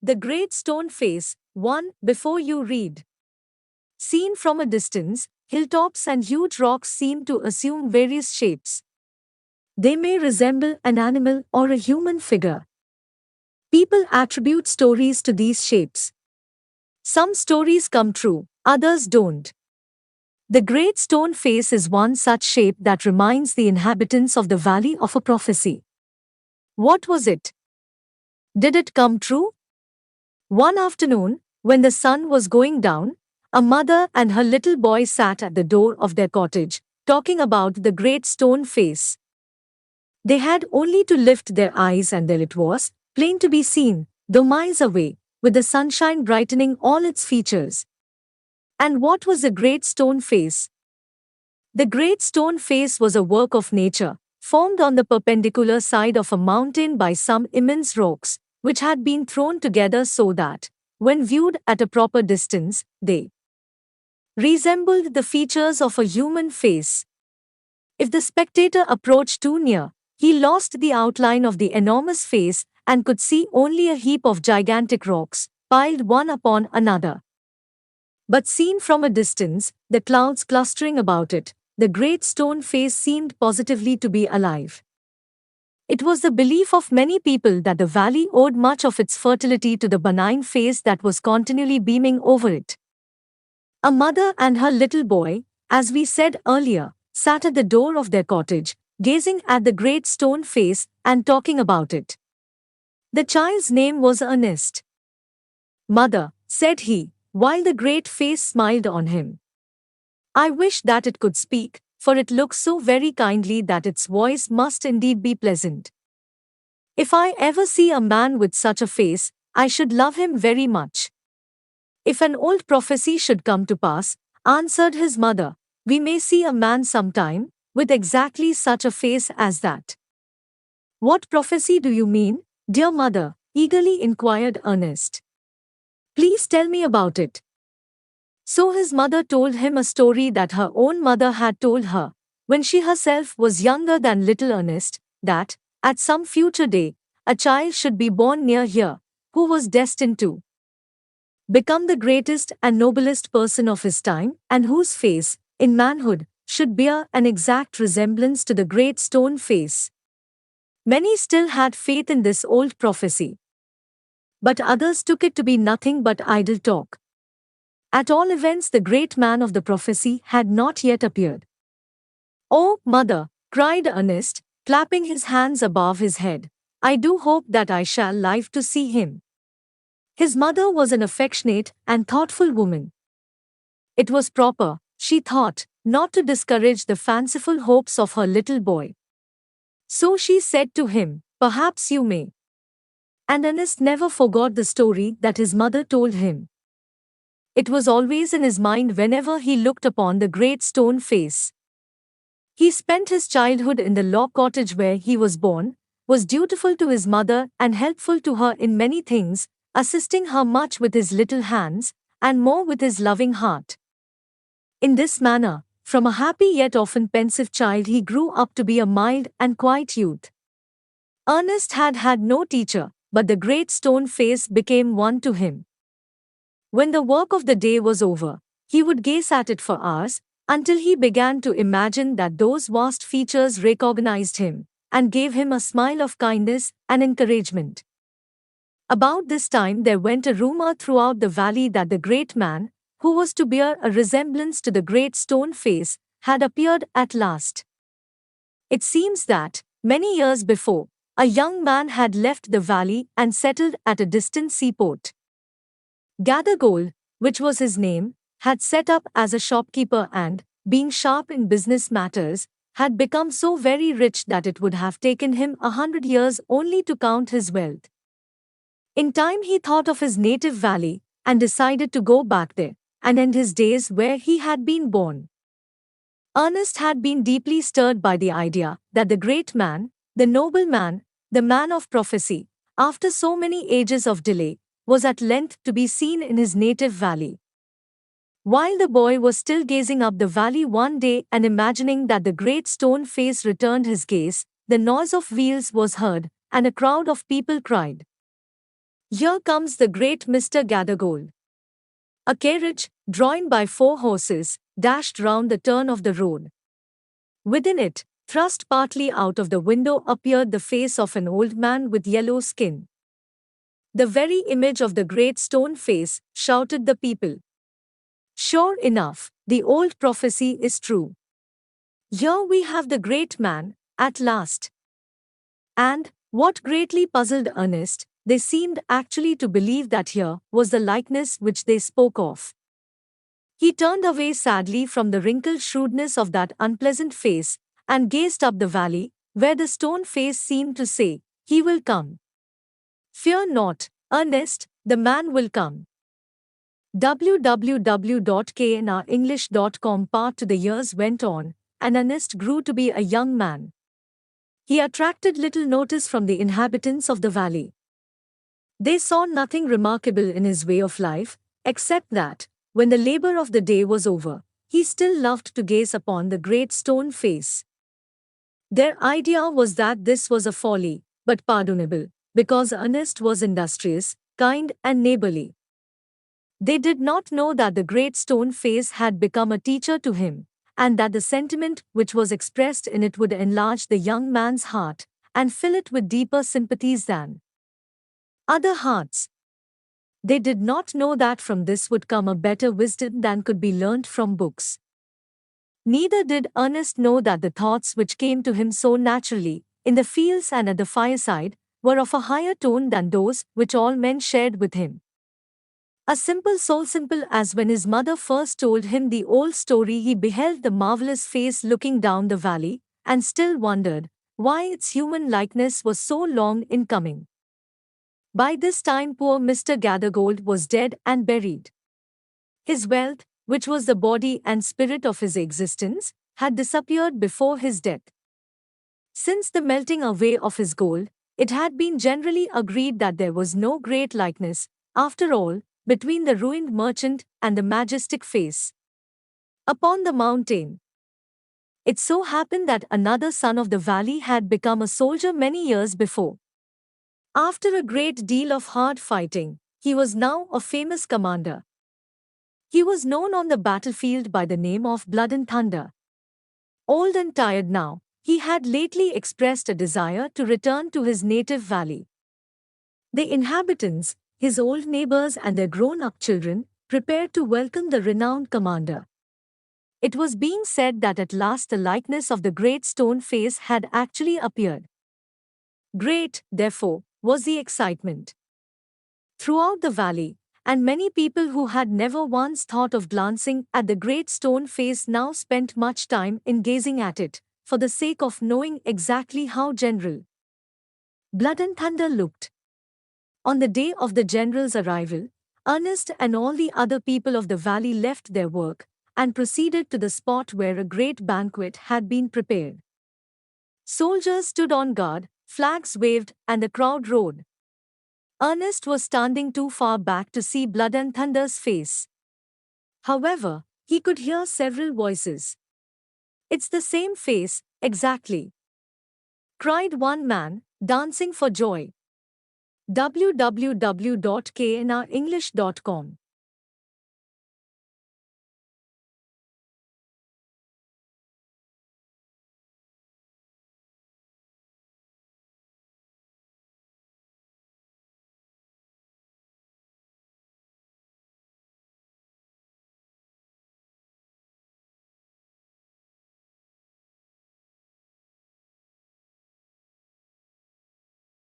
The Great Stone Face, 1. Before you read. Seen from a distance, hilltops and huge rocks seem to assume various shapes. They may resemble an animal or a human figure. People attribute stories to these shapes. Some stories come true, others don't. The Great Stone Face is one such shape that reminds the inhabitants of the valley of a prophecy. What was it? Did it come true? One afternoon, when the sun was going down, a mother and her little boy sat at the door of their cottage, talking about the Great Stone Face. They had only to lift their eyes and there it was, plain to be seen, though miles away, with the sunshine brightening all its features. And what was the Great Stone Face? The Great Stone Face was a work of nature, formed on the perpendicular side of a mountain by some immense rocks, which had been thrown together so that, when viewed at a proper distance, they resembled the features of a human face. If the spectator approached too near, he lost the outline of the enormous face and could see only a heap of gigantic rocks, piled one upon another. But seen from a distance, the clouds clustering about it, the Great Stone Face seemed positively to be alive. It was the belief of many people that the valley owed much of its fertility to the benign face that was continually beaming over it. A mother and her little boy, as we said earlier, sat at the door of their cottage, gazing at the Great Stone Face and talking about it. The child's name was Ernest. "Mother," said he, while the great face smiled on him, "I wish that it could speak, for it looks so very kindly that its voice must indeed be pleasant. If I ever see a man with such a face, I should love him very much." "If an old prophecy should come to pass," answered his mother, "we may see a man sometime, with exactly such a face as that." "What prophecy do you mean, dear mother?" eagerly inquired Ernest. "Please tell me about it." So his mother told him a story that her own mother had told her, when she herself was younger than little Ernest, that, at some future day, a child should be born near here, who was destined to become the greatest and noblest person of his time, and whose face, in manhood, should bear an exact resemblance to the Great Stone Face. Many still had faith in this old prophecy, but others took it to be nothing but idle talk. At all events, the great man of the prophecy had not yet appeared. "Oh, mother," cried Ernest, clapping his hands above his head, "I do hope that I shall live to see him." His mother was an affectionate and thoughtful woman. It was proper, she thought, not to discourage the fanciful hopes of her little boy. So she said to him, "Perhaps you may." And Ernest never forgot the story that his mother told him. It was always in his mind whenever he looked upon the Great Stone Face. He spent his childhood in the log cottage where he was born, was dutiful to his mother and helpful to her in many things, assisting her much with his little hands, and more with his loving heart. In this manner, from a happy yet often pensive child he grew up to be a mild and quiet youth. Ernest had had no teacher, but the Great Stone Face became one to him. When the work of the day was over, he would gaze at it for hours, until he began to imagine that those vast features recognized him, and gave him a smile of kindness and encouragement. About this time there went a rumor throughout the valley that the great man, who was to bear a resemblance to the Great Stone Face, had appeared at last. It seems that, many years before, a young man had left the valley and settled at a distant seaport. Gathergold, which was his name, had set up as a shopkeeper and, being sharp in business matters, had become so very rich that it would have taken him 100 years only to count his wealth. In time he thought of his native valley, and decided to go back there, and end his days where he had been born. Ernest had been deeply stirred by the idea that the great man, the noble man, the man of prophecy, after so many ages of delay, was at length to be seen in his native valley. While the boy was still gazing up the valley one day and imagining that the Great Stone Face returned his gaze, the noise of wheels was heard, and a crowd of people cried, Here comes the great Mr. Gathergold. A carriage, drawn by 4 horses, dashed round the turn of the road. Within it, thrust partly out of the window, appeared the face of an old man with yellow skin. The very image of the great stone face, shouted the people. Sure enough, the old prophecy is true. Here we have the great man, at last. And, what greatly puzzled Ernest, they seemed actually to believe that here was the likeness which they spoke of. He turned away sadly from the wrinkled shrewdness of that unpleasant face, and gazed up the valley, where the stone face seemed to say, He will come. Fear not, Ernest, the man will come. www.knrenglish.com. Part to the years went on, and Ernest grew to be a young man. He attracted little notice from the inhabitants of the valley. They saw nothing remarkable in his way of life, except that, when the labor of the day was over, he still loved to gaze upon the great stone face. Their idea was that this was a folly, but pardonable, because Ernest was industrious, kind, and neighborly. They did not know that the great stone face had become a teacher to him, and that the sentiment which was expressed in it would enlarge the young man's heart, and fill it with deeper sympathies than other hearts. They did not know that from this would come a better wisdom than could be learnt from books. Neither did Ernest know that the thoughts which came to him so naturally, in the fields and at the fireside, were of a higher tone than those which all men shared with him. A simple soul, simple as when his mother first told him the old story, he beheld the marvelous face looking down the valley, and still wondered why its human likeness was so long in coming. By this time poor Mr. Gathergold was dead and buried. His wealth, which was the body and spirit of his existence, had disappeared before his death. Since the melting away of his gold, it had been generally agreed that there was no great likeness, after all, between the ruined merchant and the majestic face upon the mountain. It so happened that another son of the valley had become a soldier many years before. After a great deal of hard fighting, he was now a famous commander. He was known on the battlefield by the name of Blood and Thunder. Old and tired now, he had lately expressed a desire to return to his native valley. The inhabitants, his old neighbors and their grown-up children, prepared to welcome the renowned commander. It was being said that at last the likeness of the great stone face had actually appeared. Great, therefore, was the excitement throughout the valley, and many people who had never once thought of glancing at the great stone face now spent much time in gazing at it, for the sake of knowing exactly how General Blood and Thunder looked. On the day of the general's arrival, Ernest and all the other people of the valley left their work, and proceeded to the spot where a great banquet had been prepared. Soldiers stood on guard, flags waved, and the crowd roared. Ernest was standing too far back to see Blood and Thunder's face. However, he could hear several voices. "It's the same face, exactly!" cried one man, dancing for joy. www.knrenglish.com